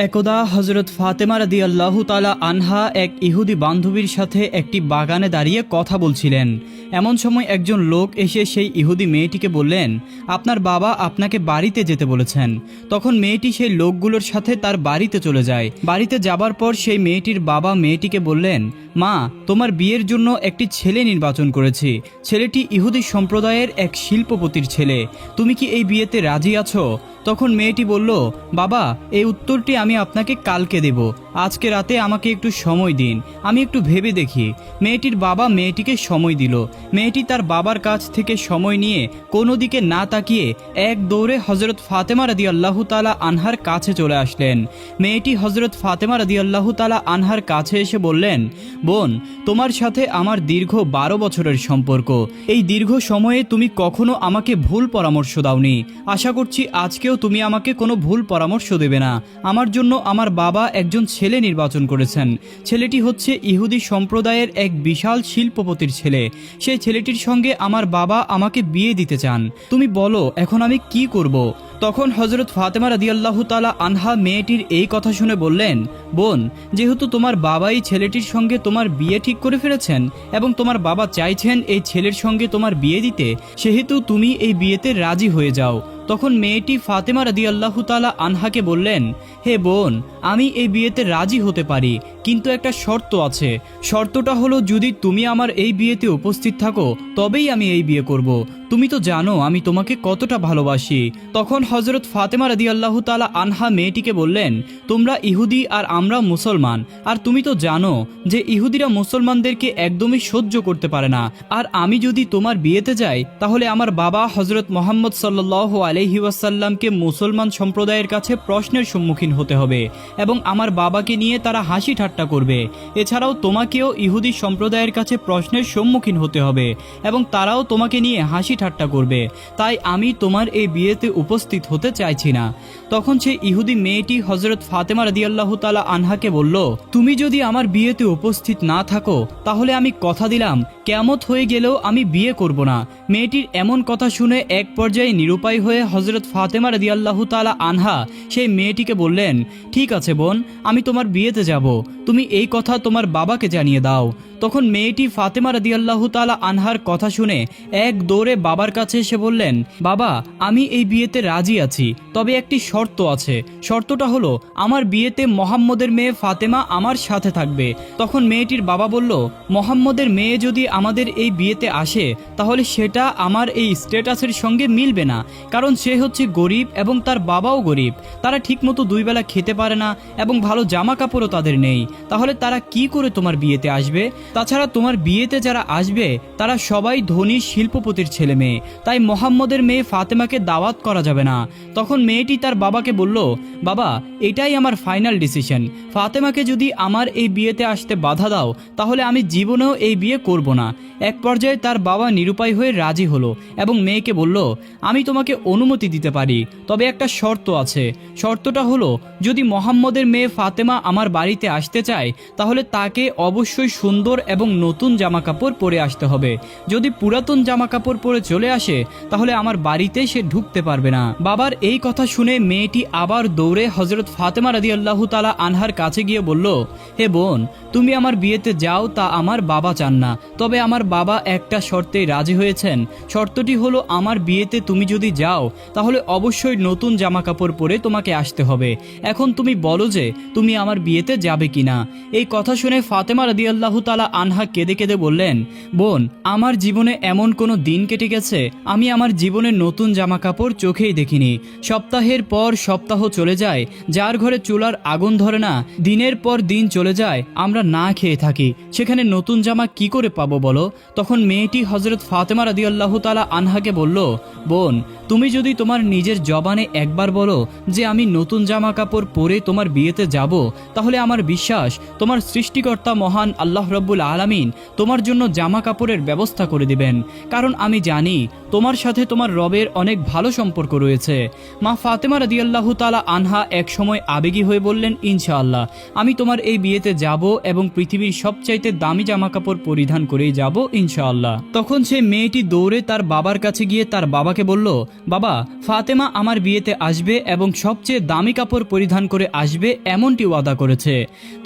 একদা হজরত ফাতেমা রাদিয়াল্লাহু তাআলা আনহা এক ইহুদি বান্ধবীর সাথে একটি বাগানে দাঁড়িয়ে কথা বলছিলেন। এমন সময় একজন লোক এসে সেই ইহুদি মেয়েটিকে বললেন, আপনার বাবা আপনাকে বাড়িতে যেতে বলেছেন। তখন মেয়েটি সেই লোকগুলোর সাথে তার বাড়িতে চলে যায়। বাড়িতে যাবার পর সেই মেয়েটির বাবা মেয়েটিকে বললেন, মা, তোমার বিয়ের জন্য একটি ছেলে নির্বাচন করেছি। ছেলেটি ইহুদি সম্প্রদায়ের এক শিল্পপতির ছেলে। তুমি কি এই বিয়েতে রাজি আছো? তখন মেয়েটি বলল, বাবা, এই উত্তরটি আমি আপনাকে কালকে দেব। আজকে রাতে আমাকে একটু সময় দিন, আমি একটু ভেবে দেখি। মেয়েটির বাবা মেয়েটিকে সময় দিল। মেয়েটি তার বাবার কাছ থেকে সময় নিয়ে কোনো দিকে না তাকিয়ে এক দৌড়ে হজরত ফাতেমা রাদিয়াল্লাহু তাআলা আনহার কাছে চলে আসলেন। মেয়েটি হজরত ফাতেমা রাদিয়াল্লাহু তাআলা আনহার কাছে এসে বললেন, বোন, তোমার সাথে আমার দীর্ঘ 12 বছরের সম্পর্ক। এই দীর্ঘ সময়ে তুমি কখনো আমাকে ভুল পরামর্শ দাওনি। আশা করছি আজকেও তুমি আমাকে কোনো ভুল পরামর্শ দেবে না। আমার জন্য আমার বাবা একজন ছেলে নির্বাচন করেছেন। ছেলেটি হচ্ছে ইহুদি সম্প্রদায়ের এক বিশাল শিল্পপতির ছেলে। সেই ছেলেটির সঙ্গে আমার বাবা আমাকে বিয়ে দিতে চান। তুমি বলো, এখন আমি কি করব? তখন হজরত ফাতেমা রাদিয়াল্লাহু তাআলা আনহা মেয়েটির এই কথা শুনে বললেন, বোন, যেহেতু তোমার বাবাই ছেলেটির সঙ্গে তোমার বিয়ে ঠিক করে ফেলেছেন এবং তোমার বাবা চাইছেন এই ছেলের সঙ্গে তোমার বিয়ে দিতে, সেহেতু তুমি এই বিয়েতে রাজি হয়ে যাও। তখন মেয়েটি ফাতেমা রাদিয়াল্লাহু তাআলা আনহাকে বললেন, হে বোন, আমি এই বিয়েতে রাজি হতে পারি, কিন্তু একটা শর্ত আছে। শর্তটা হলো, যদি তুমি আমার এই বিয়েতে উপস্থিত থাকো তবেই আমি এই বিয়ে করব। তুমি তো জানো আমি তোমাকে কতটা ভালোবাসি। তখন হজরত ফাতেমা রাদিয়াল্লাহু তাআলা আনহা মেয়েটিকে বললেন, তোমরা ইহুদি আর আমরা মুসলমান, আর তুমি তো জানো যে ইহুদিরা মুসলমানদেরকে একদমই সহ্য করতে পারে না। আর আমি যদি তোমার বিয়েতে যাই তাহলে আমার বাবা হজরত মুহাম্মদ সাল্লাল্লাহু আলাইহি ওয়াসাল্লামকে মুসলমান সম্প্রদায়ের কাছে প্রশ্নের সম্মুখীন হতে হবে এবং আমার বাবাকে নিয়ে তারা হাসি ঠাট্টা করবে। এছাড়াও তোমাকেও ইহুদি সম্প্রদায়ের কাছে প্রশ্নের সম্মুখীন হতে হবে এবং তারাও তোমাকে নিয়ে হাসি ঠাট্টা করবে। তাই আমি তোমার এই বিয়েতে উপস্থিত হতে চাইছি না। তখন সেই ইহুদি মেয়েটি হজরত ফাতেমা রাদিয়াল্লাহু তাআলা আনহাকে বলল, তুমি যদি আমার বিয়েতে উপস্থিত না থাকো তাহলে আমি কথা দিলাম কিয়ামত হয়ে গেলেও আমি বিয়ে করব না। মেয়েটির এমন কথা শুনে এক পর্যায়ে নিরুপায় হয়ে হজরত ফাতেমা রাদিয়াল্লাহু তাআলা আনহা সেই মেয়েটিকে বললেন, ঠিক আছে বোন, আমি তোমার বিয়েতে যাব, তুমি এই কথা তোমার বাবাকে জানিয়ে দাও। তখন মেয়েটি ফাতেমা রাদিয়াল্লাহু তাআলা আনহার কথা শুনে এক দৌড়ে বাবার কাছে এসে বললেন, বাবা, আমি এই বিয়েতে রাজি আছি, তবে একটি শর্ত আছে। শর্তটা হলো, আমার বিয়েতে মোহাম্মদের মেয়ে ফাতেমা আমার সাথে থাকবে। তখন মেয়েটির বাবা বলল, মোহাম্মদের মেয়ে যদি আমাদের এই বিয়েতে আসে তাহলে সেটা আমার এই স্ট্যাটাসের সঙ্গে মিলবে না, কারণ সে হচ্ছে গরিব এবং তার বাবাও গরিব। তারা ঠিকমতো 2 বেলা খেতে পারে না এবং ভালো জামা কাপড়ও তাদের নেই। তাহলে তারা কি করে তোমার বিয়েতে আসবে? তাছাড়া তোমার বিয়েতে যারা আসবে তারা সবাই ধনী শিল্পপতির ছেলে মেয়ে, তাই মোহাম্মদের মেয়ে ফাতেমাকে দাওয়াত করা যাবে না। তখন মেয়েটি তার বাবাকে বলল, বাবা, এটাই আমার ফাইনাল ডিসিশন। ফাতেমাকে যদি আমার এই বিয়েতে আসতে বাধা দাও তাহলে আমি জীবনেও এই বিয়ে করব না। এক পর্যায়ে তার বাবা নিরুপায় হয়ে রাজি হলো এবং মেয়েকে বলল, আমি তোমাকে অনুমতি দিতে পারি, তবে একটা শর্ত আছে। শর্তটা হলো, যদি মোহাম্মদের মেয়ে ফাতেমা আমার বাড়িতে আসতে চায় তাহলে তাকে অবশ্যই সুন্দর এবং নতুন জামা কাপড় পরে আসতে হবে। যদি পুরাতন জামা কাপড় পরে চলে আসে তাহলে আমার বাড়িতে সে ঢুকতে পারবে না। বাবার এই কথা শুনে মেয়েটি আবার দৌড়ে হজরত ফাতেমা রাদিয়াল্লাহু তাআলা আনহার কাছে গিয়ে বলল, হে বোন, তুমি আমার বিয়েতে যাও তা আমার বাবা চান না, তবে আমার বাবা একটা শর্তে রাজি হয়েছেন। শর্তটি হলো, আমার বিয়েতে তুমি যদি যাও তাহলে অবশ্যই নতুন জামা কাপড় পরে তোমাকে আসতে হবে। এখন তুমি বলো যে তুমি আমার বিয়েতে যাবে কিনা। এই কথা শুনে ফাতেমা রাদিয়াল্লাহু তাআলা আনহা কেঁদে কেঁদে বললেন, বোন, আমার জীবনে এমন কোনো দিন কেটে গেছে আমি আমার জীবনে নতুন জামা কাপড় চোখেই দেখিনি। সপ্তাহের পর সপ্তাহ চলে যায়, যার ঘরে চুলার আগুন ধরে না, দিনের পর দিন চলে যায়, আমরা না খেয়ে থাকি, সেখানে নতুন জামা কি করে পাবো বলো? তখন মেয়েটি হজরত ফাতেমা রাদিয়াল্লাহু তাআলা আনহাকে বলল, বোন, তুমি যদি তোমার নিজের জবানে একবার বলো যে আমি নতুন জামা কাপড় পরে তোমার বিয়েতে যাব, তাহলে আমার বিশ্বাস তোমার সৃষ্টিকর্তা মহান আল্লাহ রাব্বুল রব্বুল আলামিন তোমার জন্য জামা কাপড়ের ব্যবস্থা করে দিবেন, কারণ আমি জানি তোমার সাথে তোমার রবের অনেক ভালো সম্পর্ক রয়েছে। মা ফাতেমা রাদিয়াল্লাহু তাআলা আনহা এক সময় আবেগী হয়ে বললেন, ইনশাআল্লাহ আমি তোমার এই বিয়েতে যাব এবং পৃথিবীর সবচাইতে দামি জামা কাপড় পরিধান করেই যাব ইনশাআল্লাহ। তখন সে মেয়েটি দৌড়ে তার বাবার কাছে গিয়ে তার বাবাকে বলল, বাবা, ফাতেমা আমার বিয়েতে আসবে এবং সবচেয়ে দামি কাপড় পরিধান করে আসবে এমনটি ওয়াদা করেছে।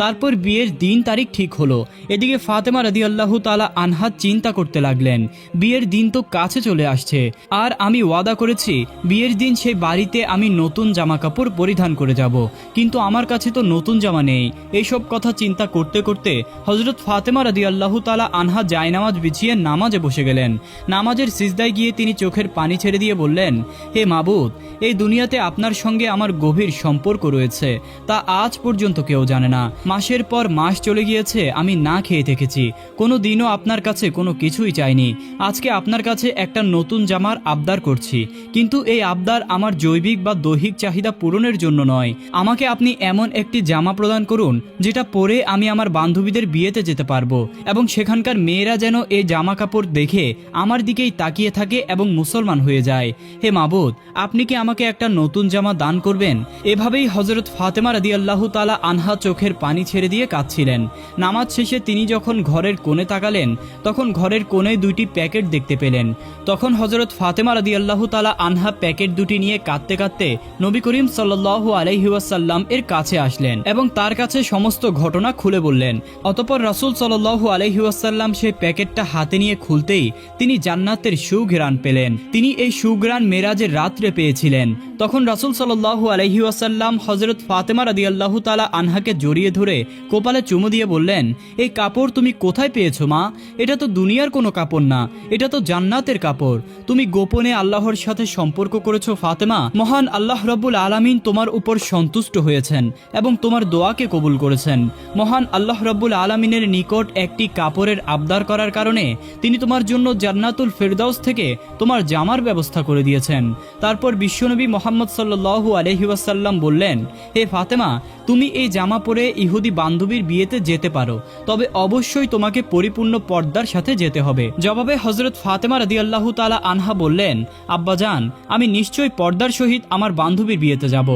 তারপর বিয়ের দিন তারিখ ঠিক হলো। এদিকে ফাতেমা রাদিয়াল্লাহু তাআলা আনহা চিন্তা করতে লাগলেন, বিয়ের দিন তো কাছে চলে আসছে, আর আমি ওয়াদা করেছি বিয়ের দিন সেই বাড়িতে আমি নতুন জামা কাপড় পরিধান করে যাব, কিন্তু আমার কাছে তো নতুন জামা নেই। এইসব কথা চিন্তা করতে করতে হযরত ফাতেমা রাদিয়াল্লাহু তাআলা আনহা জায়নামাজ বিছিয়ে নামাজে বসে গেলেন। নামাজের সিজদায় গিয়ে তিনি চোখের পানি ছেড়ে দিয়ে বললেন, হে মাবুদ, এই দুনিয়াতে আপনার সঙ্গে আমার গভীর সম্পর্ক রয়েছে, তা আজ পর্যন্ত কেউ জানে না। মাসের পর মাস চলে গিয়েছে, আমি না খেয়ে থেকেছি, কোনো দিনও আপনার কাছে কোনো কিছুই চাইনি। আজকে আপনার কাছে একটা নতুন জামার আবদার করছি, কিন্তু এই আবদার আমার জৈবিক বা দৈহিক চাহিদা পূরণের জন্য নয়। আমাকে আপনি এমন একটি জামা প্রদান করুন যেটা পরে আমি আমার বান্ধবীদের বিয়েতে যেতে পারবো এবং সেখানকার মেয়েরা যেন এই জামা কাপড় দেখে আমার দিকেই তাকিয়ে থাকে এবং মুসলমান হয়ে যায়। হে মাবুদ, আপনি কি আমাকে একটা নতুন জামা দান করবেন? এভাবেই হযরত ফাতেমা রাদিয়াল্লাহু তাআলা আনহা চোখের পানি ছেড়ে দিয়ে কাঁদছিলেন। নামাজ শেষে তিনি যখন ঘরের কোণে তাকালেন, তখন ঘরের কোণে দুইটি প্যাকেট দেখতে পেলেন। তখন হযরত ফাতেমা রাদিয়াল্লাহু তাআলা আনহা প্যাকেট দুটি নিয়ে কাঁদতে কাঁদতে নবী করিম সাল্লাল্লাহু আলাইহি ওয়াসাল্লাম এর কাছে আসলেন এবং তার কাছে সমস্ত ঘটনা খুলে বললেন। অতঃপর রাসূল সাল্লাল্লাহু আলাইহি ওয়াসাল্লাম সেই প্যাকেটটা হাতে নিয়ে খুলতেই তিনি জান্নাতের সুঘ্রাণ পেলেন। তিনি এই সুঘ্রাণ মেরাজের রাত্রে পেয়েছিলেন। তখন রাসূল সাল্লাল্লাহু আলাইহি ওয়াসাল্লাম হযরত ফাতেমা রাদিয়াল্লাহু তাআলা আনহাকে জড়িয়ে ধরে কপালে চুমু দিয়ে বললেন, এই কাপড় তুমি কোথায় পেয়েছো মা? এটা তো দুনিয়ার কোনো কাপড় না, এটা তো জান্নাতের কাপড়। তুমি গোপনে আল্লাহর সাথে সম্পর্ক করেছো ফাতেমা, মহান আল্লাহ রব্বুল আলামিন তোমার উপর সন্তুষ্ট হয়েছেন এবং তোমার দোয়াকে কবুল করেছেন। মহান আল্লাহ রব্বুল আলামিনের নিকট একটি কাপড়ের আবদার করার কারণে তিনি তোমার জন্য জান্নাতুল ফেরদাউস থেকে তোমার জামার ব্যবস্থা করে দিয়েছেন। তারপর বিশ্বনবী মুহাম্মদ সাল্লাল্লাহু আলাইহি ওয়াসাল্লাম বললেন, হে ফাতেমা, তুমি এই জামা পরে ইহুদি বান্ধবীর বিয়েতে যেতে পারো, তবে অবশ্যই তোমাকে পরিপূর্ণ পর্দার সাথে যেতে হবে। জবাবে হযরত ফাতেমা রাদিয়াল্লাহু তাআলা আনহা বললেন, আব্বাজান, আমি নিশ্চয়ই পর্দার সহিত আমার বান্ধবীর বিয়েতে যাব।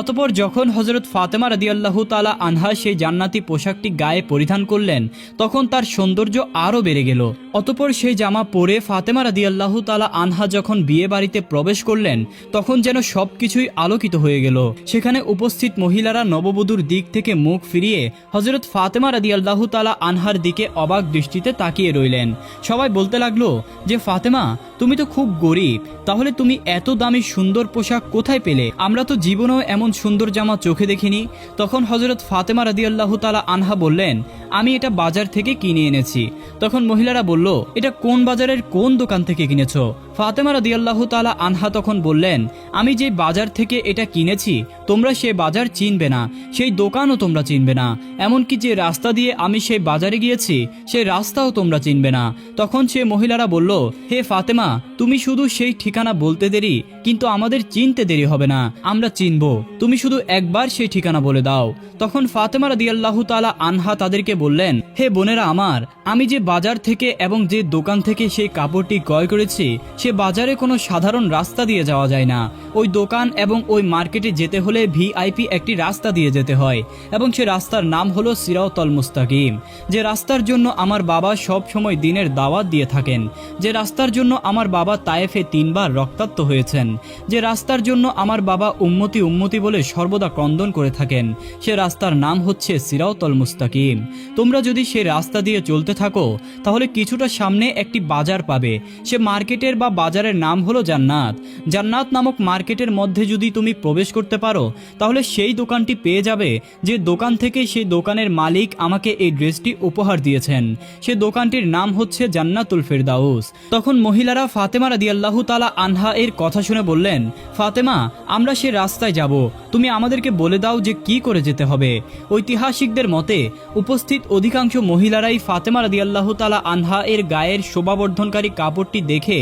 অতঃপর যখন হযরত ফাতেমা রাদিয়াল্লাহু তাআলা আনহা সেই জান্নাতি পোশাকটি গায়ে পরিধান করলেন, তখন তার সৌন্দর্য আরও বেড়ে গেল। অতঃপর সেই জামা পরে ফাতেমা রাদিয়াল্লাহু তাআলা আনহা যখন বিয়ে বাড়িতে প্রবেশ করলেন, তখন যেন সবকিছুই আলোকিত হয়ে গেল। সেখানে উপস্থিত মহিলারা নববধূর দিক থেকে মুখ ফিরিয়ে হযরত ফাতেমা রাদিয়াল্লাহু তাআলা আনহার দিকে অবাক দৃষ্টিতে তাকিয়ে রইলেন। সবাই বলতে লাগলো যে, ফাতেমা, তুমি তো খুব গরিব, তাহলে তুমি এত দামি সুন্দর পোশাক কোথায় পেলে? আমরা তো জীবনেও এমন সুন্দর জামা চোখে দেখিনি। তখন হযরত ফাতেমা রাদিয়াল্লাহু তাআলা আনহা বললেন, আমি এটা বাজার থেকে কিনে এনেছি। তখন মহিলারা বলল, এটা কোন বাজারের কোন দোকান থেকে কিনেছো? ফাতেমা রাদিয়াল্লাহু তাআলা আনহা তখন বললেন, আমি যে বাজার থেকে এটা কিনেছি তোমরা সে বাজার চিনবে না, সেই দোকানও তোমরা চিনবে না, এমনকি যে রাস্তা দিয়ে আমি সেই বাজারে গিয়েছি সেই রাস্তাও তোমরা চিনবে না। তখন সে মহিলারা বলল, হে ফাতেমা, তুমি শুধু সেই ঠিকানা বলতে দেরি, কিন্তু আমাদের চিনতে দেরি হবে না, আমরা চিনব, তুমি শুধু একবার সেই ঠিকানা বলে দাও। তখন ফাতেমা রাদিয়াল্লাহু তাআলা আনহা তাদেরকে বললেন, হে বোনেরা আমার, আমি যে বাজার থেকে এবং যে দোকান থেকে সেই কাপড়টি ক্রয় করেছি সে বাজারে কোনো সাধারণ রাস্তা দিয়ে যাওয়া যায় না। ওই দোকান এবং ওই মার্কেটে যেতে হলে ভিআইপি একটি রাস্তা দিয়ে যেতে হয় এবং সে রাস্তার নাম হলো সিরাতুল মুস্তাকিম। যে রাস্তার জন্য আমার বাবা সব সময় দিনের দাওয়াত দিয়ে থাকেন, যে রাস্তার জন্য আমার বাবা তায়েফে 3 বার রক্তাক্ত হয়েছেন, যে রাস্তার জন্য আমার বাবা উম্মতি উম্মতি বলে সর্বদা ক্রন্দন করে থাকেন, সে রাস্তার নাম হচ্ছে সিরাতুল মুস্তাকিম। তোমরা যদি সেই রাস্তা দিয়ে চলতে থাকো তাহলে কিছুটা সামনে একটি বাজার পাবে। সে মার্কেটের বা বাজারের নাম হলো জান্নাত। জান্নাত নামক মার্কেটের মধ্যে যদি তুমি প্রবেশ করতে পারো তাহলে সেই দোকানটি পেয়ে যাবে যে দোকান থেকে সেই দোকানের মালিক আমাকে এই ড্রেসটি উপহার দিয়েছেন। সে দোকানটির নাম হচ্ছে জান্নাতুল ফেরদাউস। তখন মহিলারা ফাতেমা রাদিয়াল্লাহু তাআলা আনহা এর কথা শুনে শুনে বললেন, ফাতেমা, আমরা সে রাস্তায় যাব, তুমি আমাদেরকে বলে দাও যে কি করে যেতে হবে। ঐতিহাসিকদের মতে উপস্থিত অধিকাংশ মহিলারাই ফাতেমা রাদিয়াল্লাহু তাআলা আনহা এর গায়ের শোভাবর্ধনকারী কাপড়টি দেখে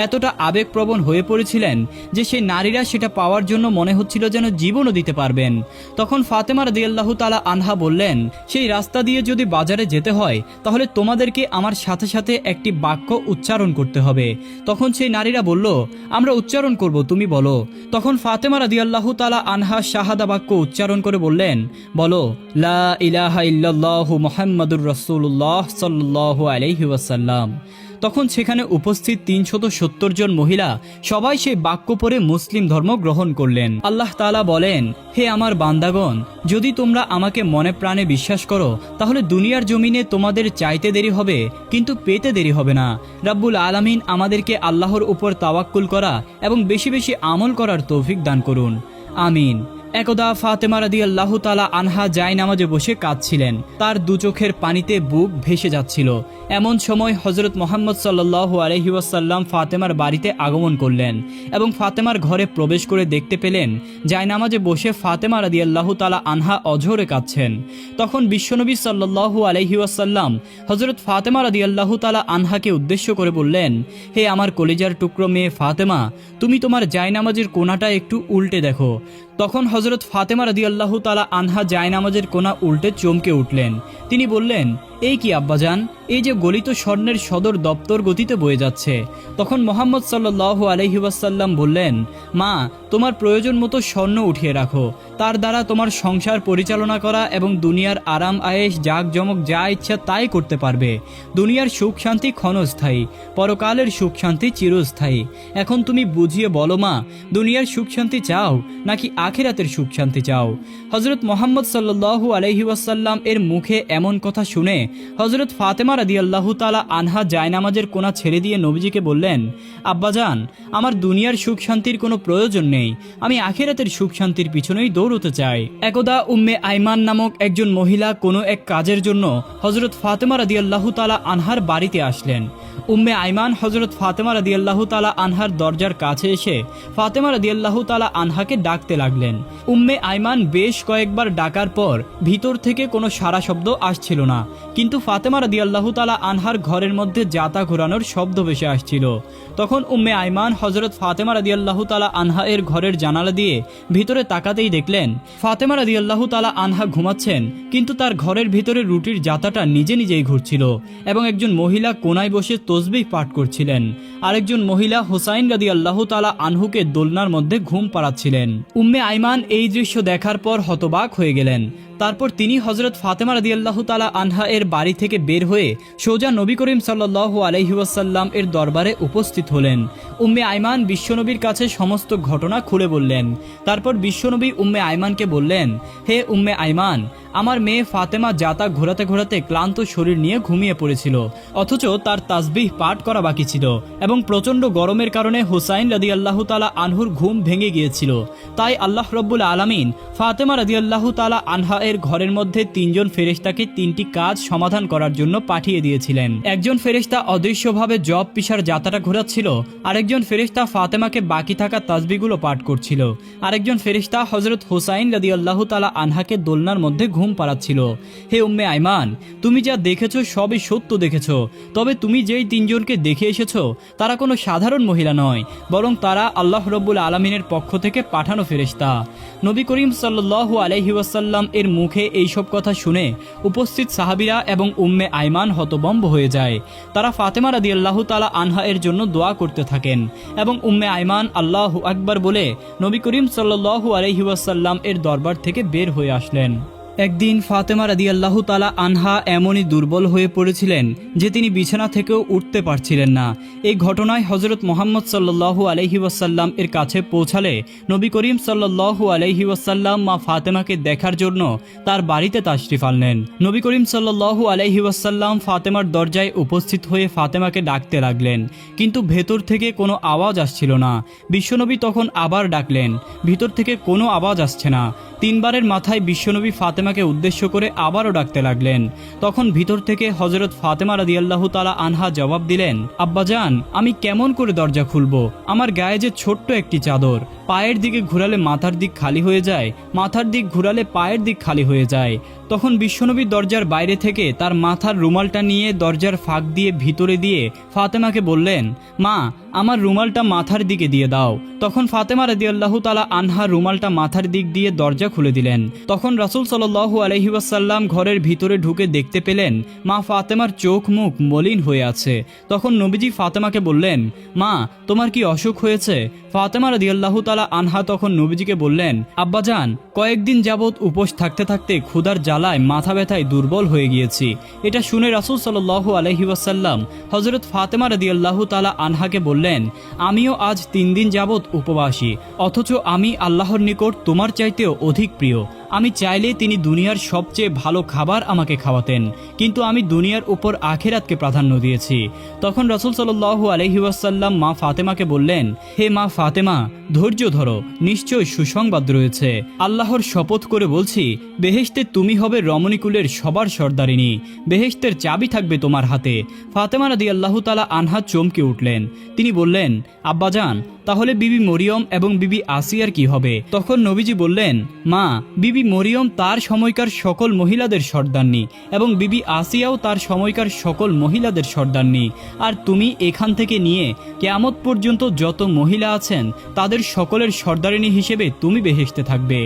এতটা আবেগপ্রবণ হয়ে পড়েছিলেন যে সেই নারীরা সেটা পাওয়ার জন্য মনে হচ্ছিল যেন জীবনও দিতে পারবেন। তখন ফাতেমা রাদিয়াল্লাহু তাআলা আনহা বললেন, সেই রাস্তা দিয়ে যদি বাজারে যেতে হয় তাহলে তোমাদেরকে আমার সাথে সাথে একটি বাক্য উচ্চারণ করতে হবে। তখন সেই নারীরা বলল, আমরা উচ্চারণ করব, তুমি বলো। তখন ফাতেমা রাদিয়াল্লাহু তাআলা আনহা শাহাদা বাক্য উচ্চারণ করে বললেন, বলো, লা ইলাহা ইল্লাল্লাহু মুহাম্মাদুর রাসূলুল্লাহ সাল্লাল্লাহু আলাইহি ওয়াসাল্লাম। তখন সেখানে উপস্থিত ৩৭০ জন মহিলা সবাই সেই বাক্য পড়ে মুসলিম ধর্ম গ্রহণ করলেন। আল্লাহ তাআলা বলেন, হে আমার বান্দাগণ, যদি তোমরা আমাকে মনে প্রাণে বিশ্বাস করো তাহলে দুনিয়ার জমিনে তোমাদের চাইতে দেরি হবে কিন্তু পেতে দেরি হবে না। রাব্বুল আলামিন আমাদেরকে আল্লাহর উপর তাওয়াক্কুল করা এবং বেশি বেশি আমল করার তৌফিক দান করুন, আমিন। একদা ফাতেমা রাদিয়াল্লাহু তাআলা আনহা জায়নামাজে বসে কাঁদছিলেন, তার দু চোখের পানিতে বুক ভেসে যাচ্ছিল। এমন সময় হযরত মুহাম্মদ সাল্লাল্লাহু আলাইহি ওয়াসাল্লাম ফাতেমার বাড়িতে আগমন করলেন এবং ফাতেমার ঘরে প্রবেশ করে দেখতে পেলেন জায়নামাজে বসে ফাতেমা রাদিয়াল্লাহু তাআলা আনহা অঝরে কাঁদছেন। তখন বিশ্বনবী সাল্লাল্লাহু আলাইহি ওয়াসাল্লাম হযরত ফাতেমা রাদিয়াল্লাহু তাআলা আনহাকে উদ্দেশ্য করে বললেন, হে আমার কলিজার টুকরো মেয়ে ফাতেমা, তুমি তোমার জায়নামাজের কোণাটা একটু উল্টে দেখো। তখন হযরত ফাতেমা রাদিয়াল্লাহু তাআলা আনহা জায়নামাজের কোণা উল্টে চমকে উঠলেন। তিনি বললেন, এই কি আব্বাজান, এই যে গলিত স্বর্ণের সদর দপ্তর গতিতে বয়ে যাচ্ছে। তখন মুহাম্মদ সাল্লাল্লাহু আলাইহি ওয়াসাল্লাম বললেন, মা, তোমার প্রয়োজন মতো স্বর্ণ উঠিয়ে রাখো, তার দ্বারা তোমার সংসার পরিচালনা করা এবং দুনিয়ার আরাম আয়েশ জাঁকজমক যা ইচ্ছা তাই করতে পারবে। দুনিয়ার সুখ শান্তি ক্ষণস্থায়ী, পরকালের সুখ শান্তি চিরস্থায়ী। এখন তুমি বুঝিয়ে বলো মা, দুনিয়ার সুখ শান্তি চাও নাকি আখিরাতের সুখ শান্তি চাও? হযরত মুহাম্মদ সাল্লাল্লাহু আলাইহি ওয়াসাল্লাম এর মুখে এমন কথা শুনে হযরত ফাতেমা রাদিয়াল্লাহু তাআলা আনহা জায়নামাজের কোণা ছেড়ে দিয়ে নবীজিকে বললেন, আব্বাজান, আমার দুনিয়ার সুখ শান্তির কোনো প্রয়োজন নেই, আমি আখিরাতের সুখ শান্তির পিছনেই দৌড়তে চাই। একদা উম্মে আইমান নামক একজন মহিলা কোনো এক কাজের জন্য হযরত ফাতেমা রাদিয়াল্লাহু তাআলা আনহার বাড়িতে আসলেন। উম্মে আইমান হযরত ফাতেমা রাদিয়াল্লাহু তাআলা আনহার দরজার কাছে এসে ফাতেমা রাদিয়াল্লাহু তাআলা আনহাকে ডাকতে লাগলেন। উম্মে আইমান বেশ কয়েকবার ডাকার পর ভিতর থেকে কোনো সাড়া শব্দ আসছিল না, কিন্তু ফাতেমা রাদিয়াল্লাহু তাআলা আনহার ঘরের মধ্যে জাতা ঘোরানোর শব্দ ভেসে আসছিল। তখন উম্মে আইমান হযরত ফাতেমা রাদিয়াল্লাহু তাআলা আনহা এর ঘরের জানালা দিয়ে ভিতরে তাকাতেই দেখলেন ফাতেমা রাদিয়াল্লাহু তাআলা আনহা ঘুমাচ্ছেন, কিন্তু তার ঘরের ভিতরে রুটির জাতাটা নিজে নিজেই ঘুরছিল এবং একজন মহিলা কোনায় বসে তসবিহ পাঠ করছিলেন। আরেকজন মহিলা হুসাইন রাদিয়াল্লাহু তাআলা আনহুকে দোলনার মধ্যে ঘুম পাড়াচ্ছিলেন। উম্মে আইমান এই দৃশ্য দেখার পর হতবাক হয়ে গেলেন। তারপর তিনি হযরত ফাতেমা রাদিয়াল্লাহু তাআলা আনহা এর বাড়ি থেকে বের হয়ে সোজা নবী করিম সাল্লাল্লাহু আলাইহি ওয়াসাল্লাম এর দরবারে উপস্থিত হলেন। উম্মে আইমান বিশ্বনবীর কাছে সমস্ত ঘটনা খুলে বললেন। তারপর বিশ্বনবী উম্মে আইমানকে বললেন, হে উম্মে আইমান, আমার মেয়ে ফাতেমা জাতা ঘোরাতে ঘোরাতে ক্লান্ত শরীর নিয়ে ঘুমিয়ে পড়েছিল, অথচ তার তাসবিহ পাঠ করা বাকি ছিল এবং প্রচণ্ড গরমের কারণে হুসাইন রাদিয়াল্লাহু তাআলা আনহুর ঘুম ভেঙে গিয়েছিল। তাই আল্লাহ রাব্বুল আলামিন ফাতেমা রাদিয়াল্লাহু তাআলা আনহা এর ঘরের মধ্যে ৩ জন ফেরেশতাকে ৩টি কাজ সমাধান করার জন্য পাঠিয়ে দিয়েছিলেন। একজন ফেরেশতা অদৃশ্যভাবে জব পিসার জাতাটা ঘোরাচ্ছিল, আরেকজন ফেরেশতা ফাতেমাকে বাকি থাকা তাসবিহগুলো পাঠ করছিল, আরেকজন ফেরেশতা হযরত হুসাইন রাদিয়াল্লাহু তাআলা আনহাকে দোলনার মধ্যে ঘুম পাড়াচ্ছিল। হে উম্মে আইমান, তুমি যা দেখেছো সবই সত্য দেখেছো, তবে তুমি যেই ৩ জনকে দেখে এসেছো তারা কোনো সাধারণ মহিলা নয়, বরং তারা আল্লাহ রাব্বুল আলামিনের পক্ষ থেকে পাঠানো ফেরেশতা। নবী করিম সাল্লাল্লাহু আলাইহি ওয়াসাল্লাম এর মুখে এইসব কথা শুনে উপস্থিত সাহাবীরা এবং উম্মে আইমান হতভম্ব হয়ে যায়। তারা ফাতেমা রাদিয়াল্লাহু তাআলা আনহা এর জন্য দোয়া করতে থাকেন এবং উম্মে আইমান আল্লাহু আকবার বলে নবী করিম সাল্লাল্লাহু আলাইহি ওয়াসাল্লাম এর দরবার থেকে বের হয়ে আসলেন। একদিন ফাতেমা রাদিয়াল্লাহু তাআলা আনহা এমনই দুর্বল হয়ে পড়েছিলেন যে তিনি বিছানা থেকেও উঠতে পারছিলেন না। এই ঘটনায় হযরত মুহাম্মদ সাল্লাল্লাহু আলাইহি ওয়াসাল্লাম এর কাছে পৌঁছালে নবী করিম সাল্লাল্লাহু আলাইহি ওয়াসাল্লাম মা ফাতেমাকে দেখার জন্য তার বাড়িতে তাশরিফ আনলেন। নবী করিম সাল্লাল্লাহু আলাইহি ওয়াসাল্লাম ফাতেমার দরজায় উপস্থিত হয়ে ফাতেমাকে ডাকতে লাগলেন, কিন্তু ভেতর থেকে কোনো আওয়াজ আসছিল না। বিশ্বনবী তখন আবার ডাকলেন, ভিতর থেকে কোনো আওয়াজ আসছে না। 3 বারের মাথায় বিশ্বনবী ফাতেমা ফাতেমাকে উদ্দেশ্য করে আবারও ডাকতে লাগলেন। তখন ভিতর থেকে হযরত ফাতেমা রাদিয়াল্লাহু তাআলা আনহা জবাব দিলেন, আব্বাজান, আমি কেমন করে দরজা খুলবো? আমার গায়ে যে ছোট্ট একটি চাদর, পায়ের দিকে ঘুরালে মাথার দিক খালি হয়ে যায়, মাথার দিক ঘুরালে পায়ের দিক খালি হয়ে যায়। তখন বিশ্বনবী দরজার বাইরে থেকে তার মাথার রুমালটা নিয়ে দরজার ফাঁক দিয়ে ভিতরে দিয়ে ফাতেমাকে বললেন, মা, আমার রুমালটা মাথার দিকে দিয়ে দাও। তখন ফাতেমা রাদিয়াল্লাহু তাআলা আনহা রুমালটা মাথার দিক দিয়ে দরজা খুলে দিলেন। তখন রাসূল সাল্লাল্লাহু আলাইহি ওয়াসাল্লাম ঘরের ভিতরে ঢুকে দেখতে পেলেন মা ফাতেমার চোখ মুখ মলিন হয়ে আছে। তখন নবীজি ফাতেমাকে বললেন, মা, তোমার কি অসুখ হয়েছে? ফাতেমা রাদিয়াল্লাহু তাআলা আনহা তখন নবীজিকে বললেন, আব্বাজান, কয়েকদিন যাবৎ উপোস থাকতে থাকতে ক্ষুধার জ্বালায় মাথা ব্যথায় দুর্বল হয়ে গিয়েছি। এটা শুনে রাসূল সাল্লাল্লাহু আলাইহি ওয়াসাল্লাম হযরত ফাতেমা রাদিয়াল্লাহু তাআলা আনহাকে বললেন, আমিও আজ 3 দিন যাবৎ উপবাসী, অথচ আমি আল্লাহর নিকট তোমার চাইতেও অধিক প্রিয়। আমি চাইলে তিনি দুনিয়ার সবচেয়ে ভালো খাবার আমাকে খাওয়াতেন, কিন্তু আমি দুনিয়ার উপর আখিরাতকে প্রাধান্য দিয়েছি। তখন রাসূল সাল্লাল্লাহু আলাইহি ওয়াসাল্লাম মা ফাতেমাকে বললেন, হে মা ফাতেমা, ধৈর্য ধরো, নিশ্চয় সুসংবাদ রয়েছে। আল্লাহর শপথ করে বলছি, বেহেশতে তুমি হবে রমণীকুলের সবার সর্দারিনী, বেহেশতের চাবি থাকবে তোমার হাতে। ফাতেমা রাদিয়াল্লাহু তাআলা আনহা চমকে উঠলেন। তিনি বললেন, আব্বাজান, তাহলে বিবি মরিয়ম এবং বিবি আসিয়ার কি হবে? তখন নবীজি বললেন, মা, বিবি মরিয়ম তার সময়কার সকল মহিলাদের সর্দারনী এবং বিবি আসিয়াও তার সময়কার সকল মহিলাদের সর্দারনী। আর তুমি এখান থেকে নিয়ে কিয়ামত পর্যন্ত যত মহিলা আছেন তাদের সকলের সর্দারিনী হিসেবে তুমি বেহেশতে থাকবে।